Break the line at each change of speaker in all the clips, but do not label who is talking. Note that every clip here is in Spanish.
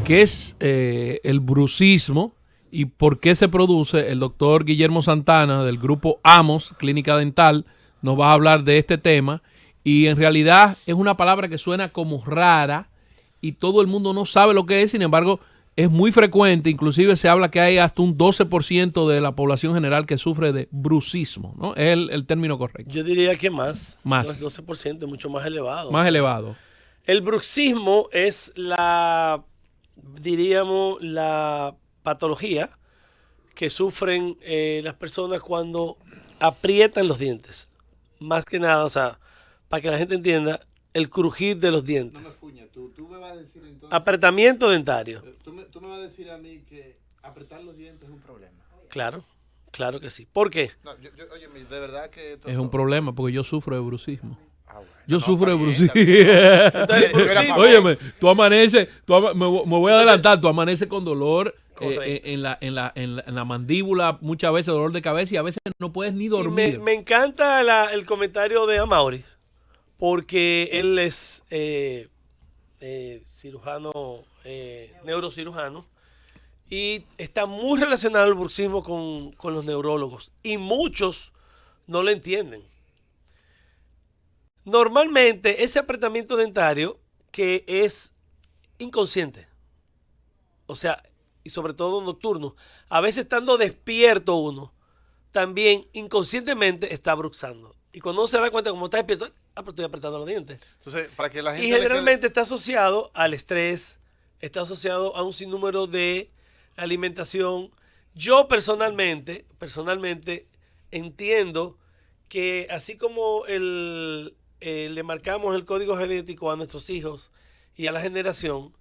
qué es el bruxismo y por qué se produce, el doctor Guillermo Santana del grupo AMOS, Clínica Dental, nos va a hablar de este tema. Y en realidad es una palabra que suena como rara y todo el mundo no sabe lo que es, sin embargo es muy frecuente, inclusive se habla que hay hasta un 12% de la población general que sufre de bruxismo, ¿no? Es el término correcto.
Yo diría que más.
Más.
No es 12%, es mucho más elevado.
Más elevado.
El bruxismo es diríamos, la patología que sufren las personas cuando aprietan los dientes. Más que nada, o sea, para que la gente entienda, el crujir de los dientes.
No me fuña, tú me vas a decir entonces...
Apretamiento dentario.
Tú me vas a decir a mí que apretar los dientes es un problema.
Claro, claro que sí. ¿Por qué?
No, oye, de verdad que...
Es un problema porque yo sufro de bruxismo.
Bueno,
yo sufro de bruxismo.
bruxismo.
Óyeme, tú amaneces, me voy a adelantar, tú amaneces con dolor en la mandíbula, muchas veces dolor de cabeza y a veces no puedes ni dormir.
Me encanta el comentario de Amaury, porque él es cirujano, neurocirujano, y está muy relacionado el bruxismo con los neurólogos, y muchos no lo entienden. Normalmente ese apretamiento dentario que es inconsciente, o sea, y sobre todo nocturno, a veces estando despierto uno, también inconscientemente está bruxando. Y cuando uno se da cuenta como está despierto, pero estoy apretando los dientes.
Entonces, para que la gente...
Y generalmente está asociado al estrés, está asociado a un sinnúmero de alimentación. Yo personalmente entiendo que así como le marcamos el código genético a nuestros hijos y a la generación,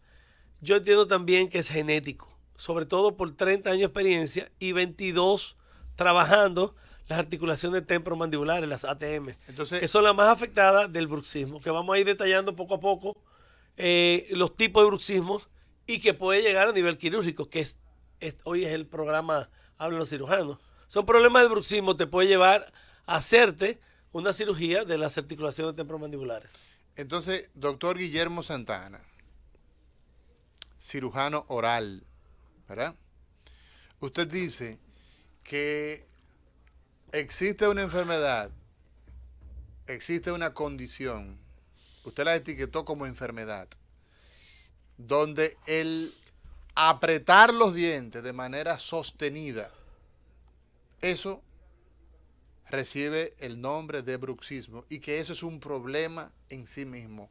yo entiendo también que es genético, sobre todo por 30 años de experiencia y 22 trabajando las articulaciones temporomandibulares, las ATM, entonces, que son las más afectadas del bruxismo, que vamos a ir detallando poco a poco los tipos de bruxismo y que puede llegar a nivel quirúrgico, que hoy es el programa Hablan los Cirujanos. Son problemas de bruxismo, te puede llevar a hacerte una cirugía de las articulaciones temporomandibulares.
Entonces, doctor Guillermo Santana, cirujano oral, ¿verdad? Usted dice que existe una enfermedad, existe una condición, usted la etiquetó como enfermedad, donde el apretar los dientes de manera sostenida, eso recibe el nombre de bruxismo y que eso es un problema en sí mismo.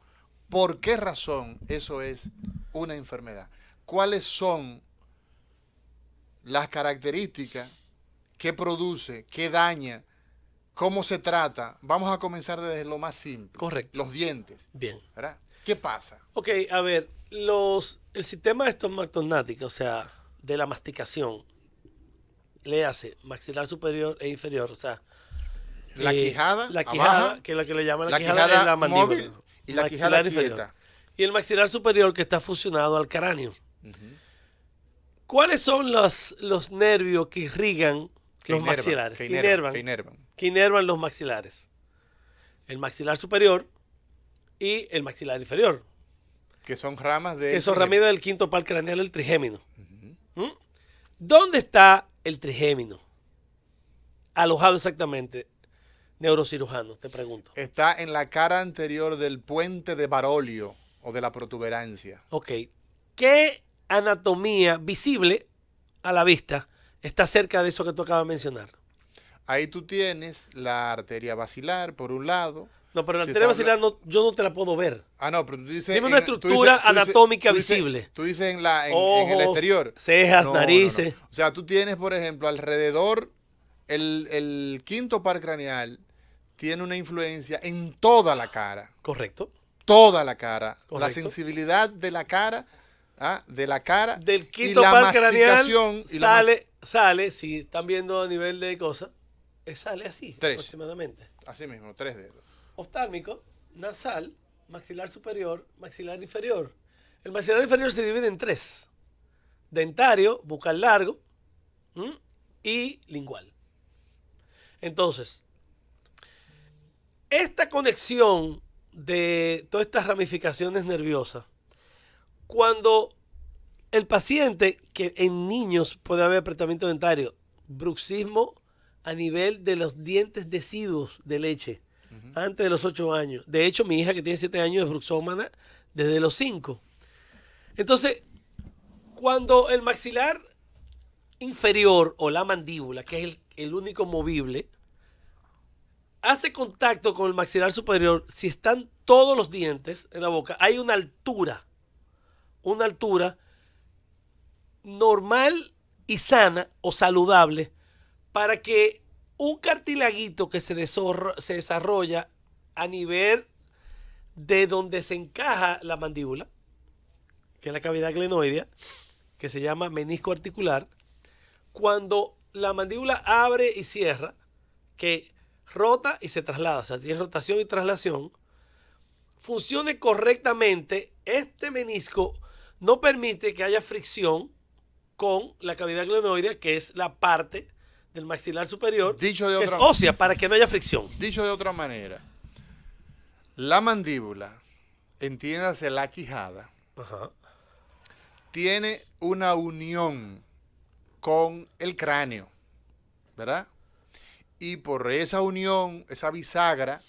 ¿Por qué razón eso es una enfermedad? ¿Cuáles son las características que produce, que daña, cómo se trata? Vamos a comenzar desde lo más simple.
Correcto.
Los dientes.
Bien.
¿Verdad? ¿Qué pasa?
Ok, a ver, el sistema estomatognático, o sea, de la masticación, le hace maxilar superior e inferior, o sea,
la quijada,
que es lo que le llaman la quijada es la mandíbula,
móvil y la quijada quieta.
Y el maxilar superior que está fusionado al cráneo. ¿Cuáles son los nervios que irrigan los maxilares? Que inervan los maxilares. El maxilar superior y el maxilar inferior.
Que son ramas
del quinto par craneal, el trigémino. ¿Dónde está el trigémino? Alojado exactamente, neurocirujano, te pregunto.
Está en la cara anterior del puente de Barolio o de la protuberancia.
Ok. ¿Qué anatomía visible a la vista está cerca de eso que tú acabas de mencionar?
Ahí tú tienes la arteria basilar, por un lado.
No, pero la arteria basilar yo no te la puedo ver.
Ah, no, pero tú dices...
Dime una estructura anatómica visible.
Tú dices en
ojos,
el exterior.
Cejas, narices.
No. O sea, tú tienes, por ejemplo, alrededor, el quinto par craneal tiene una influencia en toda la cara.
Correcto.
Toda la cara.
Correcto.
La sensibilidad de la cara,
del quinto par craneal sale, si están viendo a nivel de cosas, sale así,
3.
aproximadamente.
Así mismo, 3 dedos.
Oftálmico, nasal, maxilar superior, maxilar inferior. El maxilar inferior se divide en 3. Dentario, bucal largo y lingual. Entonces, esta conexión de todas estas ramificaciones nerviosas, cuando el paciente, que en niños puede haber apretamiento dentario, bruxismo a nivel de los dientes deciduos de leche, antes de los 8 años. De hecho, mi hija que tiene 7 años es bruxómana desde los 5. Entonces, cuando el maxilar inferior o la mandíbula, que es el único movible, hace contacto con el maxilar superior, si están todos los dientes en la boca, hay una altura normal y sana o saludable para que un cartilaguito que se desarrolla a nivel de donde se encaja la mandíbula, que es la cavidad glenoidea, que se llama menisco articular, cuando la mandíbula abre y cierra, que rota y se traslada, o sea, tiene rotación y traslación, funcione correctamente, este menisco no permite que haya fricción con la cavidad glenoidea, que es la parte del maxilar superior,
Dicho de
que
otra,
es ósea, para que no haya fricción.
dicho de otra manera, la mandíbula, entiéndase la quijada,
Ajá.
tiene una unión con el cráneo, ¿verdad? Y por esa unión, esa bisagra,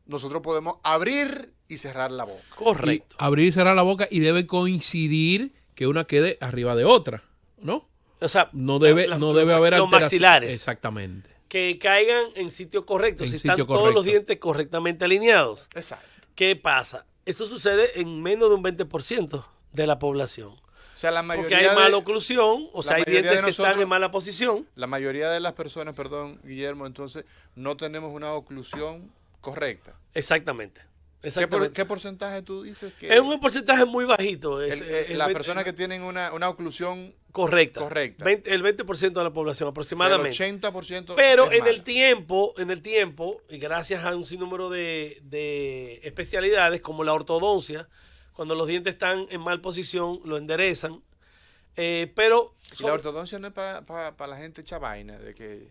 nosotros podemos abrir y cerrar la boca.
Correcto.
Y abrir y cerrar la boca y debe coincidir que una quede arriba de otra, ¿no?
O sea,
No debe haber
los
alteración.
maxilares
Exactamente.
que caigan en sitio correcto,
En
si
sitio
están todos
correcto.
los dientes correctamente alineados.
Exacto.
¿Qué pasa? Eso sucede en menos de un 20% de la población.
O sea, la
Porque
mayoría
hay mala oclusión, o sea, hay
mayoría de
dientes que están
nosotros-
en mala posición.
la mayoría de las personas, perdón, Guillermo, entonces no tenemos una oclusión correcta.
Exactamente. Exactamente.
¿Qué porcentaje tú dices que
Es un porcentaje muy bajito.
las personas que tienen una oclusión
correcta.
correcta.
El 20% de la población
del
aproximadamente.
80%?
Pero
es
en el
mala?
tiempo, y gracias a un sinnúmero de especialidades como la ortodoncia, cuando los dientes están en mal posición, lo enderezan. Pero
Y la ortodoncia no es para la gente hecha vaina, de que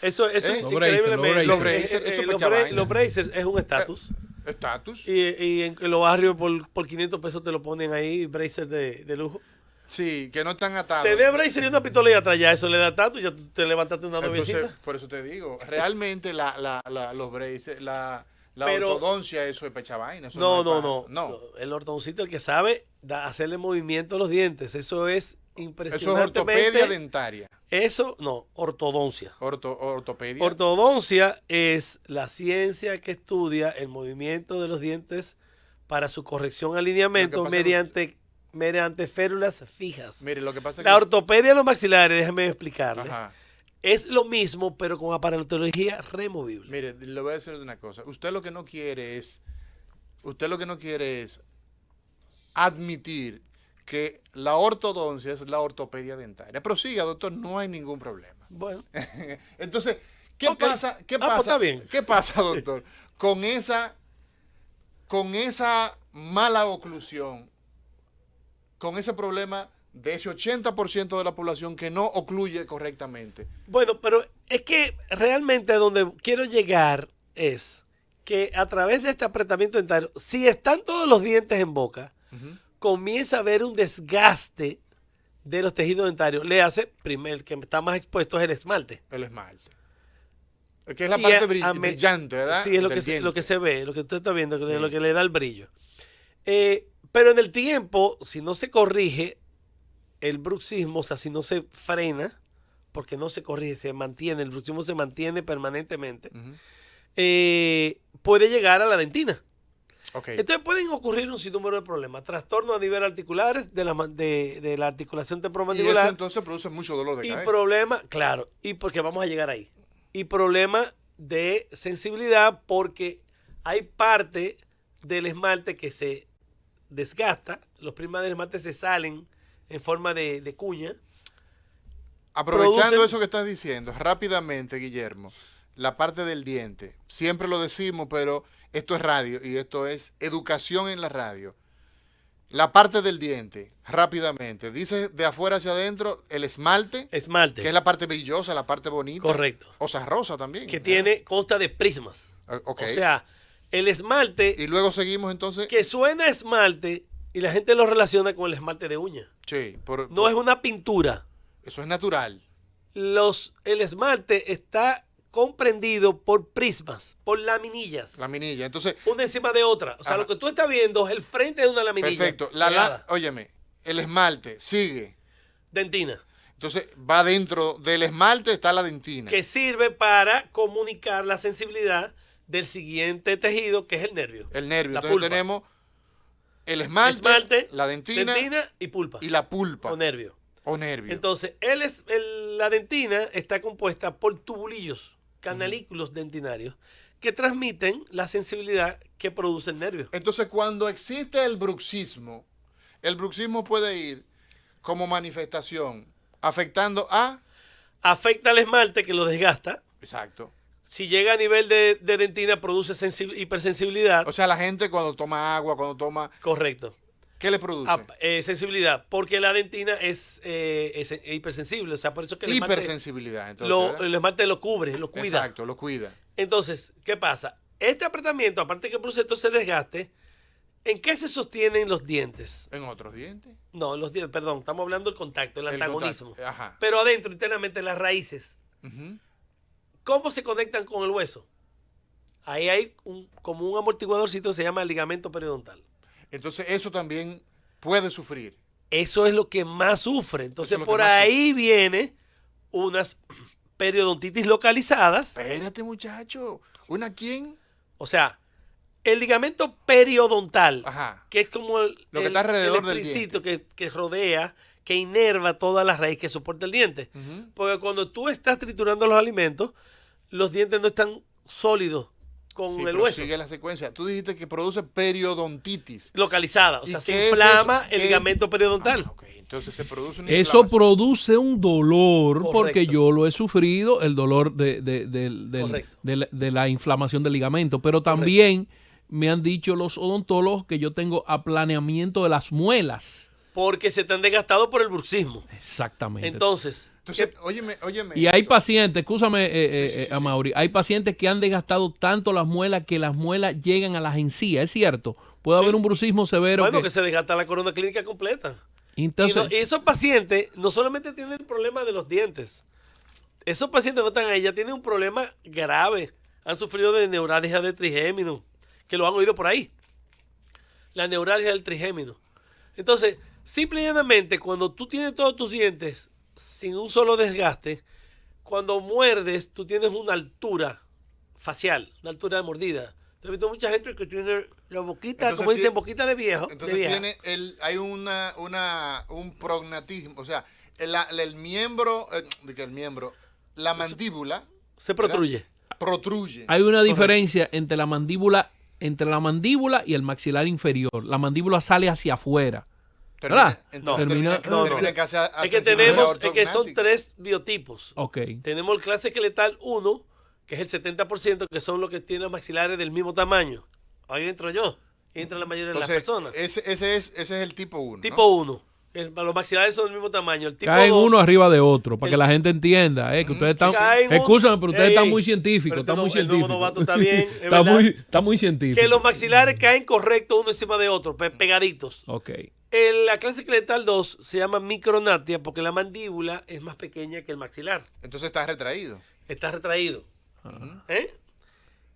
eso es
Los
increíblemente.
Los braces, eso es
los
pecha vaina.
los braces es un estatus.
estatus.
Y en los barrios por 500 pesos te lo ponen ahí, braces de lujo.
Sí, que no están atados.
Tener bracer y una pistola y atrás, ya eso le da estatus, ya tú te levantaste una
Entonces,
noviecita.
por eso te digo, realmente los braces, la
Pero-
ortodoncia, eso es pecha vaina. Eso
No,
es
no. El ortodoncista, el que sabe hacerle movimiento a los dientes, eso es
Eso es
impresionantemente.
ortopedia dentaria.
Eso, no, ortodoncia.
Ortopedia.
Ortodoncia es la ciencia que estudia el movimiento de los dientes para su corrección alineamiento
Lo que pasa
mediante férulas fijas.
Mire, lo que pasa es
La
que...
ortopedia de los maxilares, déjame explicarle,
Ajá.
es lo mismo, pero con aparatología removible.
Mire, le voy a decir una cosa. Usted lo que no quiere es admitir que la ortodoncia es la ortopedia dentaria. Pero siga, doctor, no hay ningún problema.
Bueno,
Entonces, ¿qué
Ok.
pasa? ¿Qué
Pues
pasa?
está bien.
¿Qué pasa, doctor? Con esa mala oclusión, con ese problema de ese 80% de la población que no ocluye correctamente.
bueno, pero es que realmente a donde quiero llegar es que a través de este apretamiento dentario, si están todos los dientes en boca, comienza a haber un desgaste de los tejidos dentarios. Le hace, primero, el que está más expuesto es el esmalte.
El esmalte. Que es la
Y
parte
Sí,
brillante, ¿verdad?
es lo
Del
que, lo
diente.
que se ve, lo que usted está viendo,
Sí.
lo que le da el brillo. Pero en el tiempo, si no se corrige el bruxismo, o sea, si no se frena, porque no se corrige, se mantiene, el bruxismo se mantiene permanentemente,
Ujú.
puede llegar a la dentina.
Ok.
Entonces pueden ocurrir un sinnúmero de problemas. Trastornos a nivel articulares de la articulación
Y eso
temporomandibular.
entonces produce mucho dolor de
Y
cabeza.
problemas, claro, y porque vamos a llegar ahí. Y problemas de sensibilidad porque hay parte del esmalte que se desgasta, los primas del esmalte se salen en forma de cuña.
Aprovechando
producen-
eso que estás diciendo, rápidamente, Guillermo, la parte del diente. Siempre lo decimos, pero esto es radio y esto es educación en la radio. La parte del diente, rápidamente. Dice de afuera hacia adentro el esmalte,
Esmalte,
que es la parte brillosa, la parte bonita.
correcto,
O sea, rosa también.
que consta de prismas.
Ok.
O sea, el esmalte
Y luego seguimos entonces.
que suena a esmalte Y la gente lo relaciona con el esmalte de uña.
Sí,
No es una pintura.
eso es natural.
El esmalte está comprendido por prismas, por laminillas.
Laminilla. Entonces,
Una encima de otra. O sea,
Ajá.
lo que tú estás viendo es el frente de una laminilla.
perfecto.
pegada.
Óyeme, el esmalte sigue.
Dentina.
Entonces, va dentro del esmalte, está la dentina.
Que sirve para comunicar la sensibilidad del siguiente tejido, que es el nervio.
El nervio.
La
Entonces
pulpa.
tenemos el esmalte, la dentina,
y pulpa.
y la pulpa
O nervio.
o nervio.
Entonces, la dentina está compuesta por tubulillos, canalículos dentinarios, que transmiten la sensibilidad que produce el nervio.
Entonces, cuando existe el bruxismo puede ir como manifestación afectando a...
Afecta al esmalte, que lo desgasta.
Exacto.
Si llega a nivel de dentina, produce hipersensibilidad.
O sea, la gente cuando toma agua, cuando toma...
Correcto.
¿Qué le produce?
Sensibilidad, porque la dentina es hipersensible. O sea, por eso que el
Hipersensibilidad. Entonces,
el esmalte lo cubre, lo cuida.
exacto, lo cuida.
Entonces, ¿qué pasa? Este apretamiento, aparte que produce todo ese desgaste, ¿en qué se sostienen los dientes?
¿En otros dientes?
No, los dientes, perdón, estamos hablando del contacto, el antagonismo.
contacto, ajá.
Pero adentro, internamente, las raíces.
Ujú.
¿Cómo se conectan con el hueso? Ahí hay como un amortiguadorcito que se llama ligamento periodontal.
Entonces, eso también puede sufrir.
Eso es lo que más sufre. Entonces,
Eso es lo que
por
más
ahí viene unas periodontitis localizadas.
Espérate, muchacho. ¿Una quién?
O sea, el ligamento periodontal,
Ajá.
que es como
Lo que está alrededor del
espricito que rodea, que inerva toda la raíz que soporta el diente.
Ujú.
Porque cuando tú estás triturando los alimentos, los dientes no están sólidos con
Sí,
el
pero
hueso.
sigue la secuencia. Tú dijiste que produce periodontitis.
Localizada. O
¿Y
sea,
qué
se
es
inflama
eso?
el
¿Qué?
ligamento periodontal.
Ah, ok. Entonces se produce una
Eso
inflamación.
produce un dolor
Correcto.
porque yo lo he sufrido, el dolor
Correcto.
de la inflamación del ligamento. Pero también me han dicho los odontólogos que yo tengo aplaneamiento de las muelas.
Porque se te han desgastado por el bruxismo.
Exactamente.
Entonces,
Entonces, óyeme.
Y hay
esto.
pacientes, escúchame,
Sí.
Amaury, hay pacientes que han desgastado tanto las muelas que las muelas llegan a las encías, ¿es cierto? Puede
Sí.
haber un bruxismo severo.
bueno, que se desgasta la corona clínica completa.
Entonces,
Y esos pacientes no solamente tienen el problema de los dientes. Esos pacientes que están ahí ya tienen un problema grave. Han sufrido de neuralgia de trigémino, que lo han oído por ahí. La neuralgia del trigémino. Entonces, simple y llanamente, cuando tú tienes todos tus dientes sin un solo desgaste, cuando muerdes, tú tienes una altura facial, una altura de mordida. He visto mucha gente que tiene la boquita,
Entonces
como dicen,
tiene-
boquita de viejo.
Entonces
de vieja.
hay un prognatismo, o sea, el miembro, la mandíbula
Se protruye.
protruye.
hay una diferencia entre la mandíbula y el maxilar inferior. La mandíbula sale hacia afuera. ¿verdad?
Entonces
Termina-
termina casi
Es que
sensibilidad
es que son
ortognática.
3 biotipos.
Ok.
Tenemos el clase esqueletal 1, que es el 70%, que son los que tienen los maxilares del mismo tamaño. Ahí entro yo. Y entra la mayoría de las
Entonces,
personas.
ese es el tipo 1.
Tipo 1. Los maxilares son del mismo tamaño. El tipo
Caen
2,
uno arriba de otro, para que la gente entienda, que ustedes están...
caen un-
Escúchame, pero ustedes
Ey,
están muy científicos,
pero
están muy
el nuevo
científicos.
novato está bien, es
está,
verdad.
está muy científico.
que los maxilares caen correctos uno encima de otro, pegaditos.
Ok.
La clase esqueletal 2 se llama micronatia porque la mandíbula es más pequeña que el maxilar.
Entonces está retraído.
Está retraído. ¿Eh?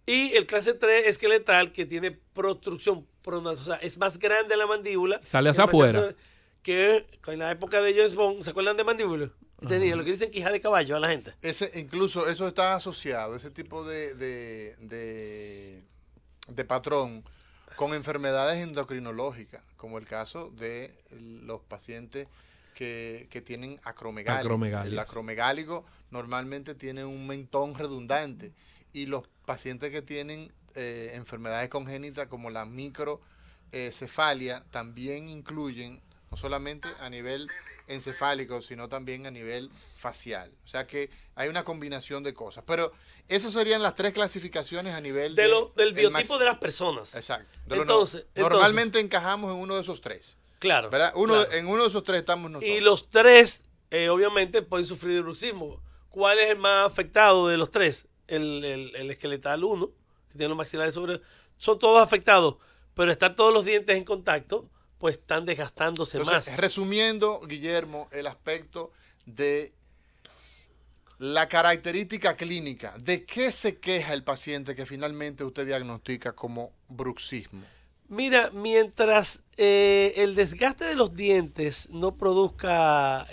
Y el clase 3 esqueletal que tiene protrucción, o sea, es más grande la mandíbula.
Sale hacia
Es más
afuera.
grande Que en la época de James Bond, ¿se acuerdan de mandíbula? Tenía lo que dicen quija de caballo a la gente.
Incluso eso está asociado, ese tipo de patrón, con enfermedades endocrinológicas, como el caso de los pacientes que tienen acromegalia.
Acromegalias.
El acromegálico normalmente tiene un mentón redundante y los pacientes que tienen enfermedades congénitas como la microcefalia también incluyen no solamente a nivel encefálico, sino también a nivel facial. O sea que hay una combinación de cosas. Pero esas serían las 3 clasificaciones a nivel
Del
el
biotipo de las personas.
Exacto.
Entonces,
Normalmente encajamos en uno de esos 3.
Claro.
¿Verdad?
claro.
En uno de esos 3 estamos nosotros.
Y los 3, obviamente, pueden sufrir de bruxismo. ¿Cuál es el más afectado de los 3? El esqueletal 1, que tiene los maxilares sobre... Son todos afectados, pero estar todos los dientes en contacto pues están desgastándose
Entonces,
más.
resumiendo, Guillermo, el aspecto de la característica clínica, ¿de qué se queja el paciente que finalmente usted diagnostica como bruxismo?
Mira, mientras el desgaste de los dientes no produzca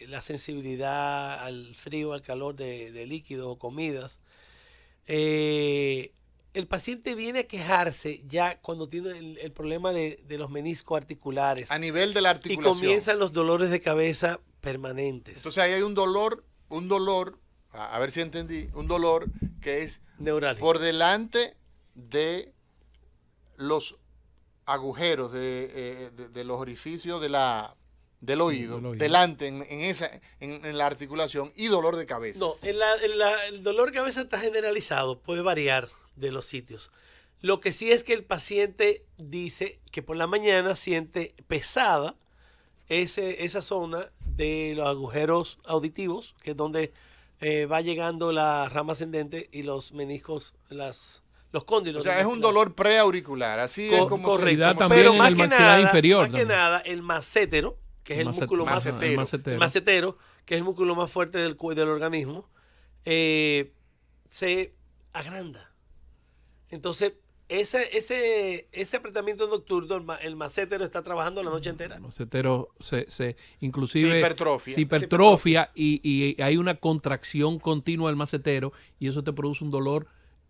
la sensibilidad al frío, al calor de líquidos o comidas, el paciente viene a quejarse ya cuando tiene el problema de los meniscos articulares.
A nivel de la
Y
articulación.
comienzan los dolores de cabeza permanentes.
Entonces ahí hay un dolor, a ver si entendí, un dolor que es
Neurálgico.
por delante de los agujeros de los orificios del oído,
Del oído.
delante en la articulación y dolor de cabeza.
No, el dolor de cabeza está generalizado, puede variar de los sitios. Lo que sí es que el paciente dice que por la mañana siente pesada esa zona de los agujeros auditivos, que es donde va llegando la rama ascendente y los meniscos, los cóndilos.
O sea, es un dolor preauricular, así es como
correcto.
da
como
también
Pero
en
más
el
que
maxilar
nada,
inferior
más que
también.
nada, el macétero, que es el músculo más
macetero.
macetero.
el macetero, que es el músculo más fuerte del organismo, se agranda. Entonces, ese apretamiento nocturno, el macétero está trabajando la noche entera.
El macetero inclusive
Se hipertrofia.
se hipertrofia y hay una contracción continua del macetero y eso te produce un dolor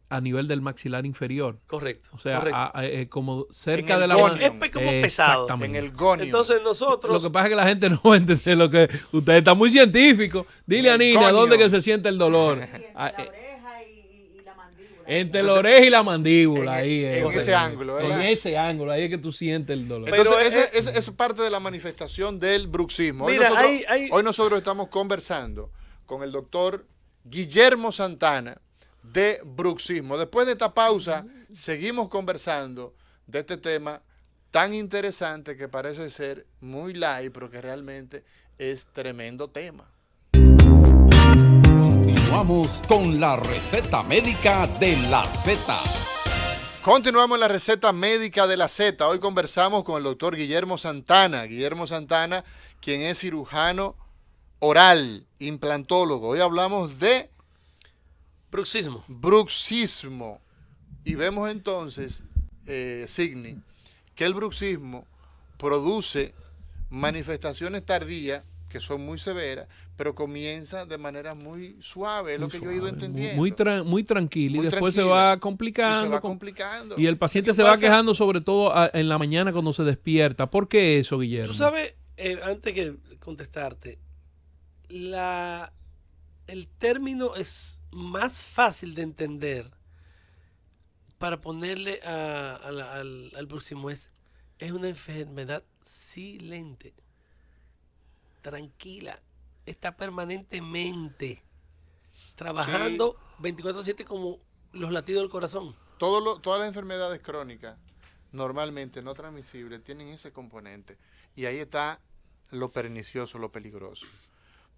a nivel del maxilar inferior.
Correcto.
O sea,
correcto.
como cerca
En el
de la
gonio.
Es como pesado.
Exactamente.
en el gonio.
Entonces nosotros...
Lo que pasa es que la gente no va a entender lo que usted está muy científico. Dile a
El
Nina
gonio.
dónde que se siente el dolor.
Entre
Ah,
la oreja y la mandíbula.
Entre la oreja y la mandíbula.
en-
ahí
en ese ángulo, ¿verdad?
En ese ángulo, ahí es que tú sientes el dolor.
Pero
Entonces, esa es parte de la manifestación del bruxismo. Hoy,
Mira,
nosotros,
hay-
hoy nosotros estamos conversando con el doctor Guillermo Santana de bruxismo. Después de esta pausa, seguimos conversando de este tema tan interesante que parece ser muy light, pero que realmente es tremendo tema.
Continuamos con la receta médica de la Z.
Continuamos en la receta médica de la Z. Hoy conversamos con el doctor Guillermo Santana. Guillermo Santana, quien es cirujano oral, implantólogo. Hoy hablamos de
Bruxismo.
bruxismo. Y vemos entonces, Signy, que el bruxismo produce manifestaciones tardías que son muy severas, pero comienza de manera muy suave, es lo que yo he ido entendiendo.
Muy tranquilo
Muy
y después se
tranquila.
va
Y
complicando.
se va complicando.
Y el paciente
¿Qué
se va
pasa?
quejando sobre todo en la mañana cuando se despierta. ¿Por qué eso, Guillermo?
Tú sabes, antes que contestarte, el término es más fácil de entender para ponerle al bruxismo es una enfermedad silente, tranquila, está permanentemente trabajando 24/7 como los latidos del corazón.
Todas las enfermedades crónicas, normalmente no transmisibles, tienen ese componente. Y ahí está lo pernicioso, lo peligroso.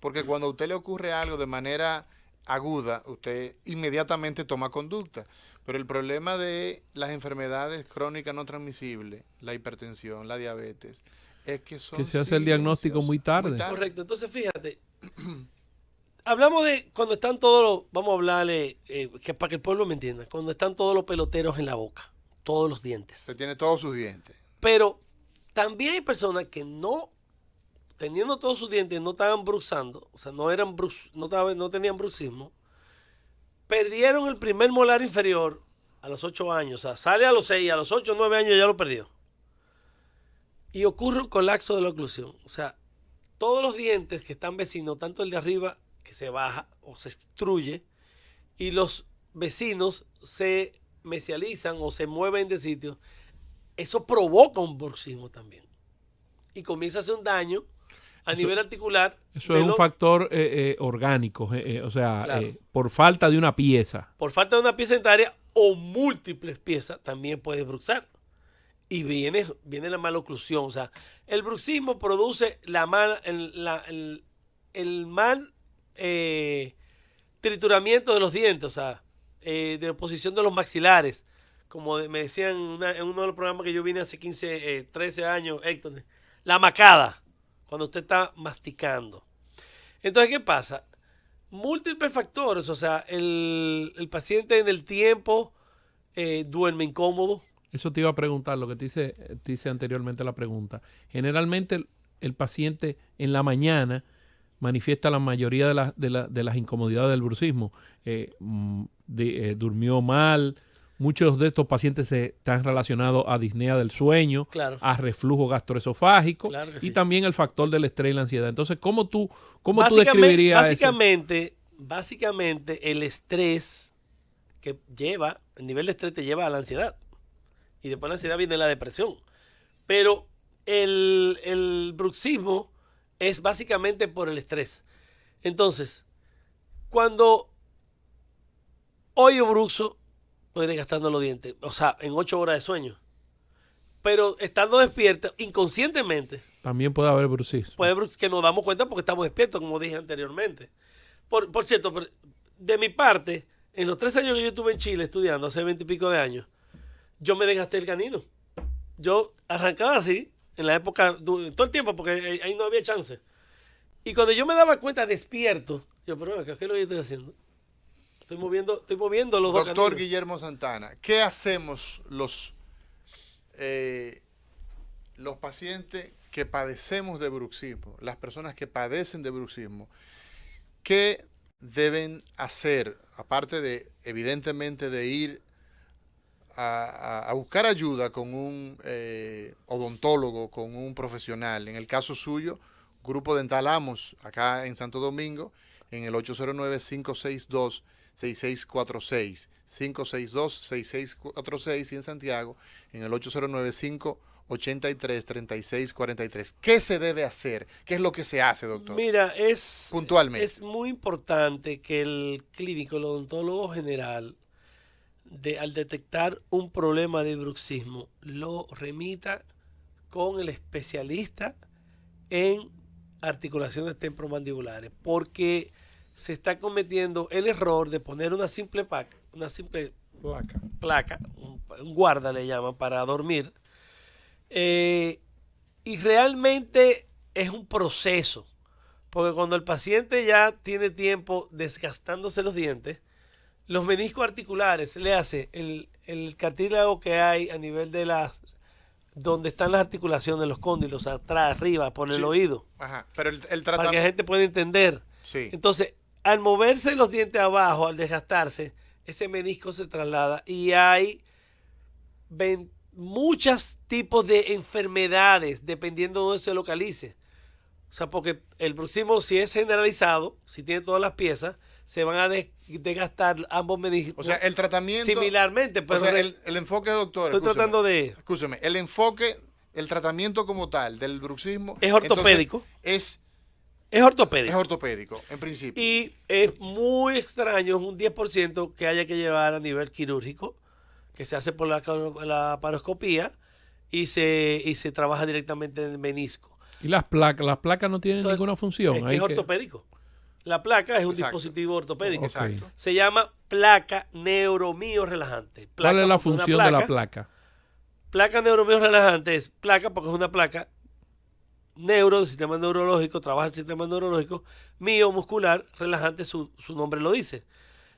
Porque cuando a usted le ocurre algo de manera aguda, usted inmediatamente toma conducta. Pero el problema de las enfermedades crónicas no transmisibles, la hipertensión, la diabetes, es que son
Que se hace el diagnóstico muy tarde.
Correcto, entonces fíjate, hablamos de cuando están todos los, vamos a hablarle, que para que el pueblo me entienda, cuando están todos los peloteros en la boca, todos los dientes.
Se tiene todos sus dientes.
Pero también hay personas que no, teniendo todos sus dientes, no estaban bruxando, o sea, no tenían bruxismo, perdieron el primer molar inferior a los 8 años, o sea, sale a los 6, a los 8, 9 años ya lo perdió. Y ocurre un colapso de la oclusión. O sea, todos los dientes que están vecinos, tanto el de arriba que se baja o se destruye, y los vecinos se mesializan o se mueven de sitio, eso provoca un bruxismo también. Y comienza a hacer un daño a nivel articular.
Eso es un factor orgánico, o sea,
Claro.
por falta de una pieza.
Por falta de una pieza dentaria o múltiples piezas, también puede bruxar. Y viene la maloclusión. O sea, el bruxismo produce el mal trituramiento de los dientes, o sea, de posición de los maxilares. como me decían en uno de los programas que yo vine hace 13 años, Héctor, la macada, cuando usted está masticando. Entonces, ¿qué pasa? Múltiples factores, o sea, el paciente en el tiempo duerme incómodo.
Eso te iba a preguntar, lo que te hice anteriormente la pregunta. Generalmente el paciente en la mañana manifiesta la mayoría de las incomodidades del bruxismo. Durmió mal. Muchos de estos pacientes están relacionados a disnea del sueño,
Claro.
a reflujo gastroesofágico
Claro que
y
sí.
también el factor del estrés y la ansiedad. Entonces, ¿cómo tú describirías eso?
Básicamente el estrés que lleva, el nivel de estrés te lleva a la ansiedad. Y después de la ansiedad viene la depresión. Pero el bruxismo es básicamente por el estrés. Entonces, cuando hoy yo bruxo, estoy desgastando los dientes. O sea, en 8 horas de sueño. Pero estando despierto, inconscientemente,
También puede haber bruxismo.
que nos damos cuenta porque estamos despiertos, como dije anteriormente. Por cierto, de mi parte, en los 3 años que yo estuve en Chile estudiando, hace 20 y pico de años, yo me desgasté el canino. Yo arrancaba así, en la época, todo el tiempo, porque ahí no había chance. Y cuando yo me daba cuenta despierto, yo, pero ¿qué es lo que yo estoy haciendo? Estoy moviendo los dos
Doctor
caninos.
Guillermo Santana, ¿qué hacemos los pacientes que padecemos de bruxismo, las personas que padecen de bruxismo? ¿Qué deben hacer, aparte de, evidentemente, de ir a buscar ayuda con un odontólogo, con un profesional? En el caso suyo, Grupo Dental Amos, acá en Santo Domingo, en el 809-562-6646, 562-6646, y en Santiago, en el 809-583-3643. ¿Qué se debe hacer? ¿Qué es lo que se hace, doctor?
Mira,
Puntualmente.
es muy importante que el clínico, el odontólogo general, al detectar un problema de bruxismo, lo remita con el especialista en articulaciones temporomandibulares, porque se está cometiendo el error de poner una simple placa, un guarda le llaman, para dormir, y realmente es un proceso, porque cuando el paciente ya tiene tiempo desgastándose los dientes, los meniscos articulares le hace el cartílago que hay a nivel de donde están las articulaciones, los cóndilos, atrás, arriba, por el
Sí.
oído,
Ajá, pero el
para que la
tratamiento...
gente pueda entender.
Sí.
Entonces, al moverse los dientes abajo, al desgastarse, ese menisco se traslada y hay muchos tipos de enfermedades dependiendo de dónde se localice. O sea, porque el bruxismo, si es generalizado, si tiene todas las piezas, se van a desgastar ambos meniscos.
O sea, el tratamiento...
similarmente, pero
o sea, el enfoque, doctor...
estoy tratando de...
Escúcheme, el enfoque, el tratamiento como tal del bruxismo...
Es ortopédico.
entonces,
Es ortopédico.
es ortopédico, en principio.
Y es muy extraño, es un 10% que haya que llevar a nivel quirúrgico, que se hace por la laparoscopía y se trabaja directamente en el menisco.
Y las placas no tienen
Entonces,
ninguna función.
Es que
Hay
es ortopédico. La placa es un
Exacto.
dispositivo ortopédico.
Exacto.
Se llama placa neuromío relajante.
¿Cuál es la
porque una
función de la placa?
Placa neuromío relajante es placa porque es una placa neuro, del sistema neurológico, trabaja el sistema neurológico, mío, muscular, relajante, su nombre lo dice.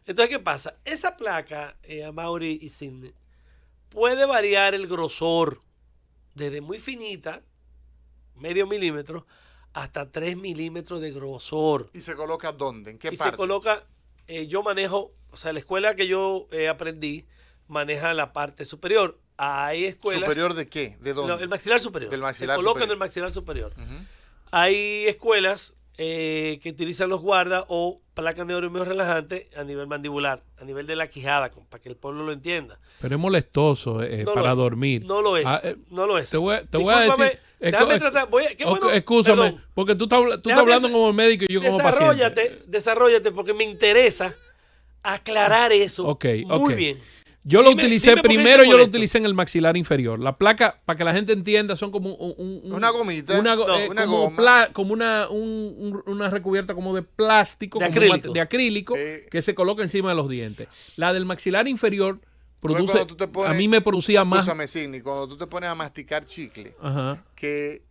Entonces, ¿qué pasa? Esa placa, Amaury y Sidney, puede variar el grosor desde muy finita, medio milímetro, hasta 3 milímetros de grosor.
¿Y se coloca dónde? ¿En qué
Y
parte?
se coloca, yo manejo, o sea, la escuela que yo aprendí maneja la parte superior. Hay escuelas...
¿Superior de qué? ¿De dónde?
El maxilar superior.
Del maxilar
se coloca
superior.
en el maxilar superior.
Ujú.
Hay escuelas que utilizan los guardas o placas neuromío relajantes a nivel mandibular, a nivel de la quijada, para que el pueblo lo entienda.
Pero es molestoso
No
para
lo es.
dormir.
No lo es.
Ah,
no lo es.
Te voy a
Discúlpame,
decir...
Déjame tratar. Qué bueno,
Escúchame,
perdón.
porque tú estás
Déjame
hablando como médico y yo como paciente.
Desarróllate, porque me interesa aclarar eso
Ok,
muy
ok.
bien.
Yo lo
Dime
utilicé
por qué
primero,
se
yo lo
molesta.
utilicé en el maxilar inferior. La placa, para que la gente entienda, son como
Una gomita.
una
Una
como
goma.
como una recubierta como de plástico,
De
como
acrílico.
de acrílico, que se coloca encima de los dientes. La del maxilar inferior produce,
cuando tú te pones-
a mí me producía más.
Escúchame, Sidney, cuando tú te pones a masticar chicle,
Ajá.
que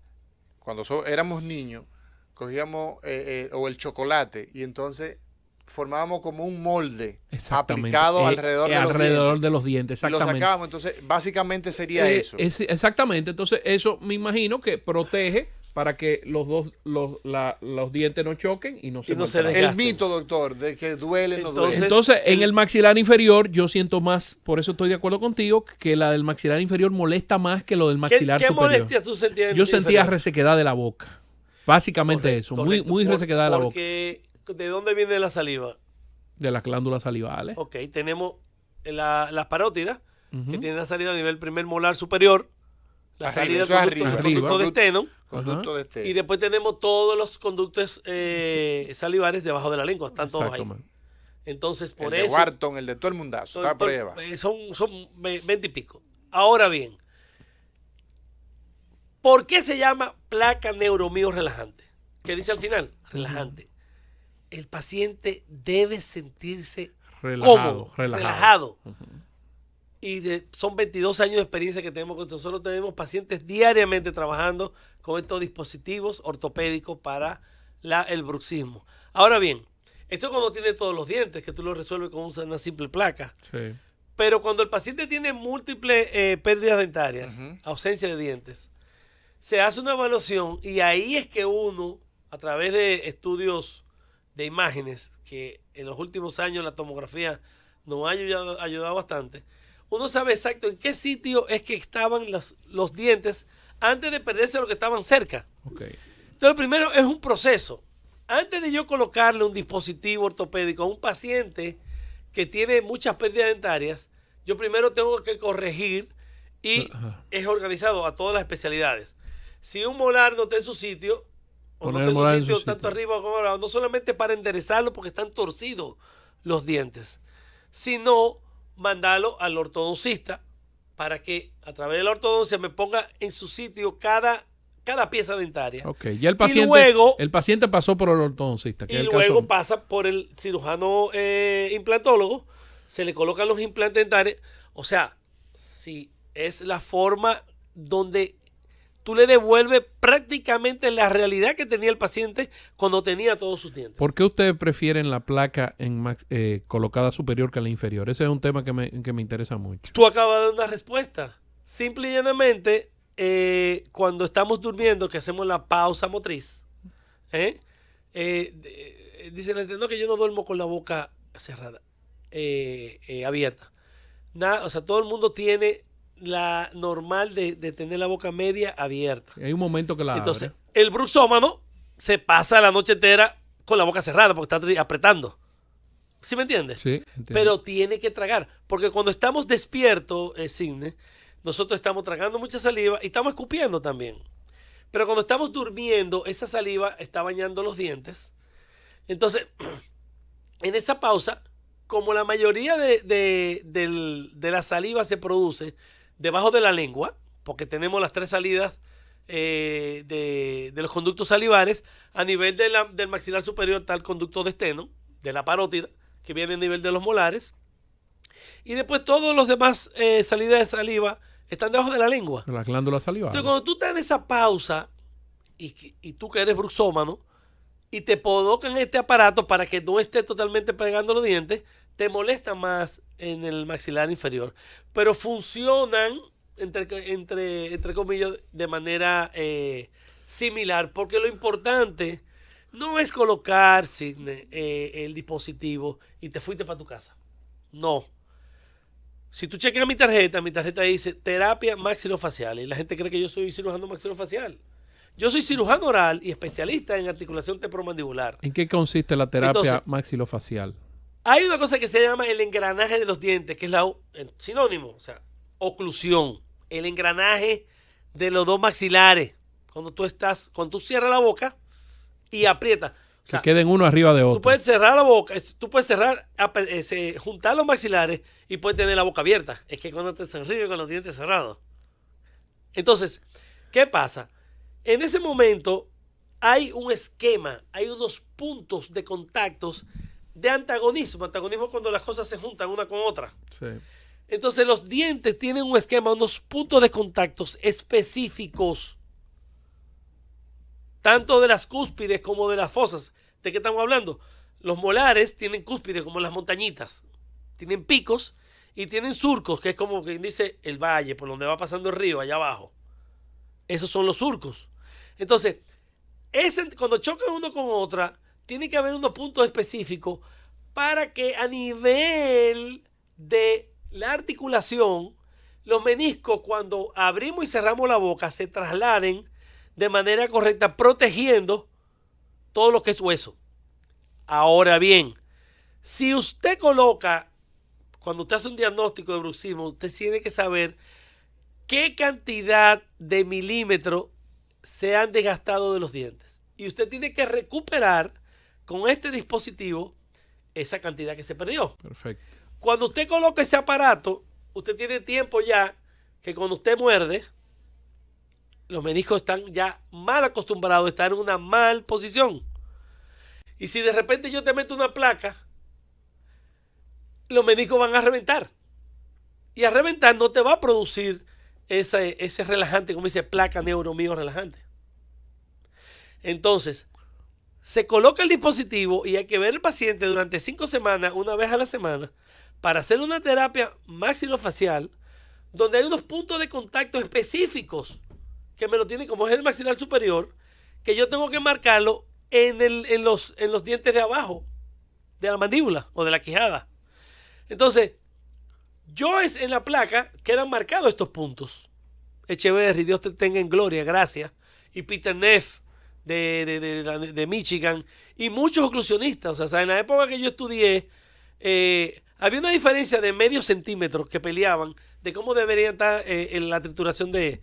cuando éramos niños, cogíamos o el chocolate y entonces formábamos como un molde
Exactamente.
aplicado alrededor de los
alrededor
dientes.
de los dientes,
Y lo
exactamente.
sacábamos, entonces básicamente sería eso.
Exactamente, entonces eso me imagino que protege para que los dientes no choquen y no se
no se
maltraten.
El
desgasten.
mito, doctor, de que duele, no
Entonces,
duele.
Entonces, en el maxilar inferior, yo siento más, por eso estoy de acuerdo contigo, que la del maxilar inferior molesta más que lo del maxilar
¿Qué
superior.
molestias tú sentías? en
Yo
el
sentía
inferior?
resequedad de la boca. Básicamente
Correcto,
eso,
correcto.
muy resequedad de la boca.
Porque, ¿de dónde viene la saliva?
De las glándulas salivales.
Ok, tenemos las parótidas,
Ujú.
que tienen la salida a nivel primer molar superior, la
Arriba,
salida
eso
del
es
conducto,
arriba.
el conducto de Stenum,
Conducto de este.
y después tenemos todos los conductos salivares debajo de la lengua, están todos ahí.
Exactamente.
Entonces,
El
por
de
eso...
Wharton, el de todo el mundazo. Está a prueba.
Son 20 y pico. Ahora bien, ¿por qué se llama placa neuromío relajante? ¿Qué dice al final? Relajante. El paciente debe sentirse cómodo, relajado. Y son 22 años de experiencia que tenemos con nosotros. Tenemos pacientes diariamente trabajando con estos dispositivos ortopédicos para el bruxismo. Ahora bien, esto cuando tiene todos los dientes, que tú lo resuelves con una simple placa.
Sí.
Pero cuando el paciente tiene múltiples pérdidas dentarias,
Ujú.
ausencia de dientes, se hace una evaluación y ahí es que uno, a través de estudios de imágenes, que en los últimos años la tomografía nos ha ayudado bastante, uno sabe exacto en qué sitio es que estaban los dientes antes de perderse lo que estaban cerca.
Ok.
Entonces, primero es un proceso. Antes de yo colocarle un dispositivo ortopédico a un paciente que tiene muchas pérdidas dentarias, yo primero tengo que corregir y
Ajá.
es organizado a todas las especialidades. Si un molar no está en su sitio, o no
Poner
está
el
en su
molar en
sitio
su
tanto
sitio.
arriba como abajo, no solamente para enderezarlo porque están torcidos los dientes, sino mandarlo al ortodoncista para que a través de la ortodoncia me ponga en su sitio cada pieza dentaria.
Ok, ya el paciente pasó por el ortodoncista. Que
Y
es el
luego
caso.
pasa por el cirujano implantólogo, se le colocan los implantes dentarios. O sea, si es la forma donde tú le devuelves prácticamente la realidad que tenía el paciente cuando tenía todos sus dientes.
¿Por qué ustedes prefieren la placa colocada superior que la inferior? Ese es un tema que me interesa mucho.
Tú acabas de dar una respuesta. Simple y llanamente, cuando estamos durmiendo, que hacemos la pausa motriz, dicen, no, que yo no duermo con la boca cerrada, abierta. Nada, o sea, todo el mundo tiene la normal de tener la boca media abierta.
Hay un momento que la
Entonces,
abre.
el bruxómano se pasa la noche entera con la boca cerrada porque está apretando. ¿Sí me entiendes?
Sí, entiendo.
Pero tiene que tragar. Porque cuando estamos despiertos, Sidney, nosotros estamos tragando mucha saliva y estamos escupiendo también. Pero cuando estamos durmiendo, esa saliva está bañando los dientes. Entonces, en esa pausa, como la mayoría de la saliva se produce debajo de la lengua, porque tenemos las tres salidas de los conductos salivares, a nivel del maxilar superior está el conducto de Stenum, de la parótida, que viene a nivel de los molares, y después todos los demás salidas de saliva están debajo de la lengua.
La glándula salival.
Entonces, cuando tú estás en esa pausa, y tú que eres bruxómano, y te colocan este aparato para que no esté totalmente pegando los dientes, te molesta más en el maxilar inferior. Pero funcionan, entre comillas, de manera similar, porque lo importante no es colocar, Sidney, el dispositivo y te fuiste para tu casa. No. Si tú chequeas mi tarjeta dice terapia maxilofacial y la gente cree que yo soy cirujano maxilofacial. Yo soy cirujano oral y especialista en articulación temporomandibular.
¿En qué consiste la terapia
Entonces,
maxilofacial?
Hay una cosa que se llama el engranaje de los dientes, que es el sinónimo, o sea, oclusión. El engranaje de los dos maxilares. Cuando tú cierras la boca y aprietas. O sea,
que queden uno arriba de otro.
tú puedes cerrar la boca, tú puedes juntar los maxilares y puedes tener la boca abierta. Es que cuando te sonríes con los dientes cerrados. Entonces, ¿qué pasa? En ese momento hay un esquema, hay unos puntos de contactos de antagonismo. Antagonismo es cuando las cosas se juntan una con otra.
Sí.
Entonces los dientes tienen un esquema, unos puntos de contactos específicos, tanto de las cúspides como de las fosas. ¿De qué estamos hablando? Los molares tienen cúspides como las montañitas, tienen picos y tienen surcos, que es como quien dice el valle, por donde va pasando el río, allá abajo. Esos son los surcos. Entonces, cuando chocan uno con otra, tiene que haber unos puntos específicos para que a nivel de la articulación, los meniscos, cuando abrimos y cerramos la boca, se trasladen de manera correcta, protegiendo todo lo que es hueso. Ahora bien, si usted coloca, cuando usted hace un diagnóstico de bruxismo, usted tiene que saber qué cantidad de milímetros se han desgastado de los dientes. Y usted tiene que recuperar con este dispositivo esa cantidad que se perdió.
Perfecto.
Cuando usted coloca ese aparato, usted tiene tiempo ya que cuando usted muerde, los meniscos están ya mal acostumbrados a estar en una mal posición. Y si de repente yo te meto una placa, los meniscos van a reventar. Y a reventar no te va a producir ese relajante, como dice placa neuromio relajante. Entonces, se coloca el dispositivo y hay que ver al paciente durante 5 semanas, una vez a la semana, para hacer una terapia maxilofacial, donde hay unos puntos de contacto específicos que me lo tienen como es el maxilar superior, que yo tengo que marcarlo en los dientes de abajo, de la mandíbula o de la quijada. Entonces, en la placa quedan marcados estos puntos. Echeverry, Dios te tenga en gloria, gracias. Y Peter Neff de Michigan. Y muchos oclusionistas. O sea, en la época que yo estudié, había una diferencia de medio centímetro que peleaban de cómo debería estar en la trituración de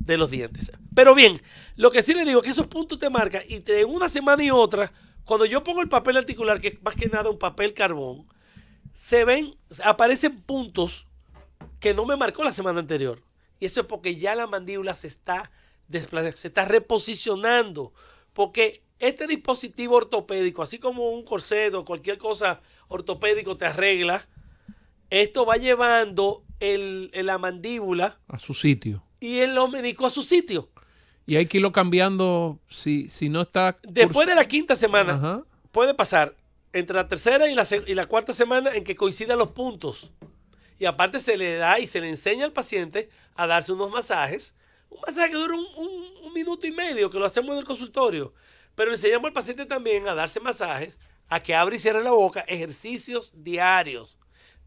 los dientes. Pero bien, lo que sí le digo es que esos puntos te marcan y entre una semana y otra, cuando yo pongo el papel articular, que es más que nada un papel carbón, aparecen puntos que no me marcó la semana anterior. Y eso es porque ya la mandíbula se está reposicionando. Porque este dispositivo ortopédico, así como un corset o cualquier cosa ortopédico te arregla, esto va llevando la mandíbula
A su sitio.
y el menisco a su sitio.
Y hay que irlo cambiando si no está...
Después de la quinta semana,
Ajá.
puede pasar entre la tercera y la cuarta semana en que coincidan los puntos. Y aparte se le da y se le enseña al paciente a darse unos masajes. Un masaje que dura un minuto y medio, que lo hacemos en el consultorio. Pero le enseñamos al paciente también a darse masajes, a que abra y cierre la boca, ejercicios diarios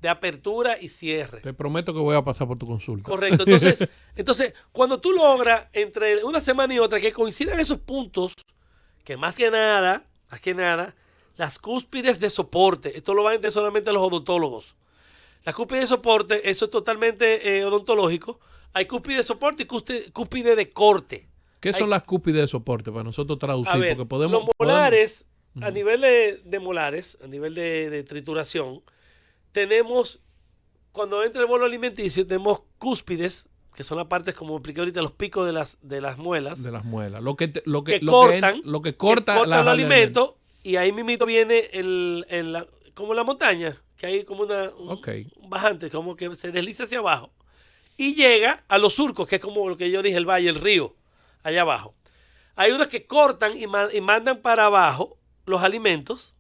de apertura y cierre.
Te prometo que voy a pasar por tu consulta.
Correcto. Entonces, cuando tú logras entre una semana y otra que coincidan esos puntos, que más que nada, las cúspides de soporte, esto lo van a entender solamente los odontólogos. Las cúspides de soporte, eso es totalmente odontológico. Hay cúspide de soporte y cúspide de corte.
¿Qué son las cúspides de soporte para nosotros traducir?
A ver,
Porque podemos,
los molares, a nivel de molares, a nivel de trituración, tenemos, cuando entra el bolo alimenticio, tenemos cúspides, que son las partes, como expliqué ahorita, los picos de las muelas.
De las muelas. Lo que
cortan los alimentos, y ahí mismito viene como la montaña, que hay como un bajante, como que se desliza hacia abajo. Y llega a los surcos, que es como lo que yo dije, el valle, el río, allá abajo. Hay unos que cortan y mandan para abajo los alimentos.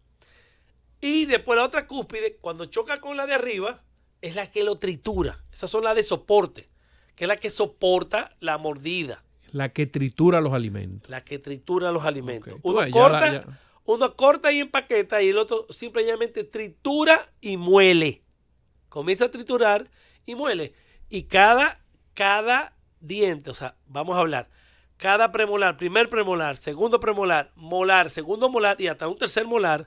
Y después la otra cúspide, cuando choca con la de arriba, es la que lo tritura. Esas son las de soporte, que es la que soporta la mordida.
La que tritura los alimentos.
La que tritura los alimentos.
Okay.
Uno corta y empaqueta y el otro simplemente tritura y muele. Comienza a triturar y muele. Y cada diente, o sea, vamos a hablar, cada premolar, primer premolar, segundo premolar, molar, segundo molar y hasta un tercer molar,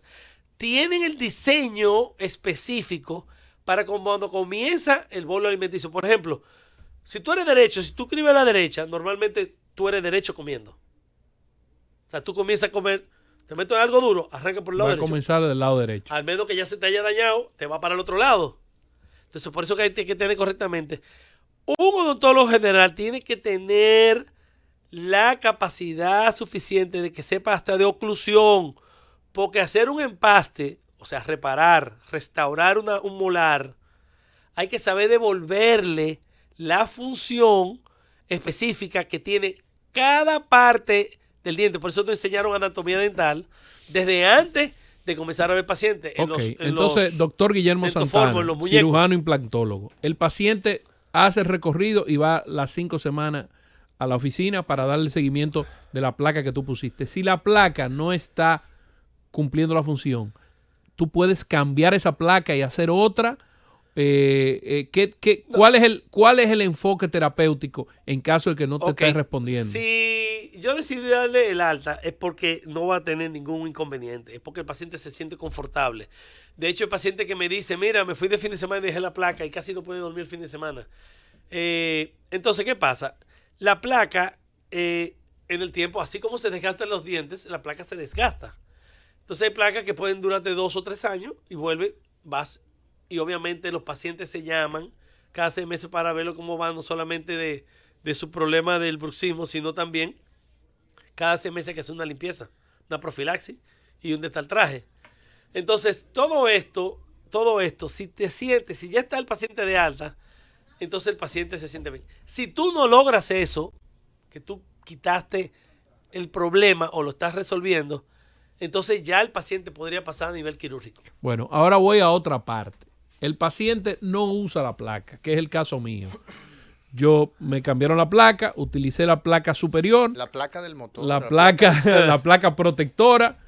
tienen el diseño específico para cuando comienza el bolo alimenticio. Por ejemplo, si tú eres derecho, si tú escribes a la derecha, normalmente tú eres derecho comiendo. O sea, tú comienzas a comer, te metes en algo duro, arranca por el lado derecho.
Va a comenzar del lado derecho.
Al menos que ya se te haya dañado, te va para el otro lado. Entonces, por eso que hay que tener correctamente. Un odontólogo general tiene que tener la capacidad suficiente de que sepa hasta de oclusión, porque hacer un empaste, o sea, reparar, restaurar un molar, hay que saber devolverle la función específica que tiene cada parte del diente. Por eso nos enseñaron anatomía dental desde antes de comenzar a ver pacientes.
Ok, entonces, doctor Guillermo Santana, cirujano implantólogo. El paciente hace el recorrido y va las 5 semanas a la oficina para darle seguimiento de la placa que tú pusiste. Si la placa no está cumpliendo la función, tú puedes cambiar esa placa y hacer otra. ¿Cuál es el enfoque terapéutico en caso de que no te estés respondiendo?
Si yo decidí darle el alta es porque no va a tener ningún inconveniente, es porque el paciente se siente confortable. De hecho, el paciente que me dice, mira, me fui de fin de semana y dejé la placa y casi no puede dormir el fin de semana. Entonces, ¿qué pasa? La placa, en el tiempo, así como se desgastan los dientes, la placa se desgasta. Entonces hay placas que pueden durarte 2 o 3 años y vas. Y obviamente los pacientes se llaman cada 6 meses para verlo cómo van, no solamente de su problema del bruxismo, sino también cada 6 meses que hace una limpieza, una profilaxis y un destartraje. Entonces, todo esto, si ya está el paciente de alta, entonces el paciente se siente bien. Si tú no logras eso, que tú quitaste el problema o lo estás resolviendo, entonces ya el paciente podría pasar a nivel quirúrgico.
Bueno, ahora voy a otra parte. El paciente no usa la placa, que es el caso mío. Yo me cambiaron la placa, utilicé la placa superior.
La placa del motor.
La placa protectora,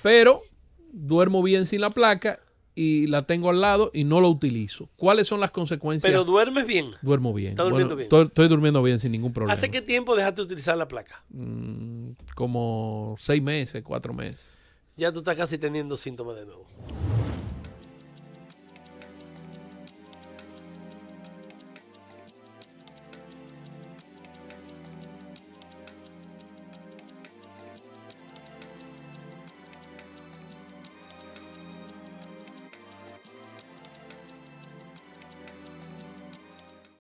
pero duermo bien sin la placa y la tengo al lado y no lo utilizo. ¿Cuáles son las consecuencias?
Pero duermes bien.
Duermo bien.
¿Estás durmiendo bien?
Estoy durmiendo bien sin ningún problema.
¿Hace qué tiempo dejaste de utilizar la placa?
Como 6 meses, 4 meses.
Ya tú estás casi teniendo síntomas de nuevo.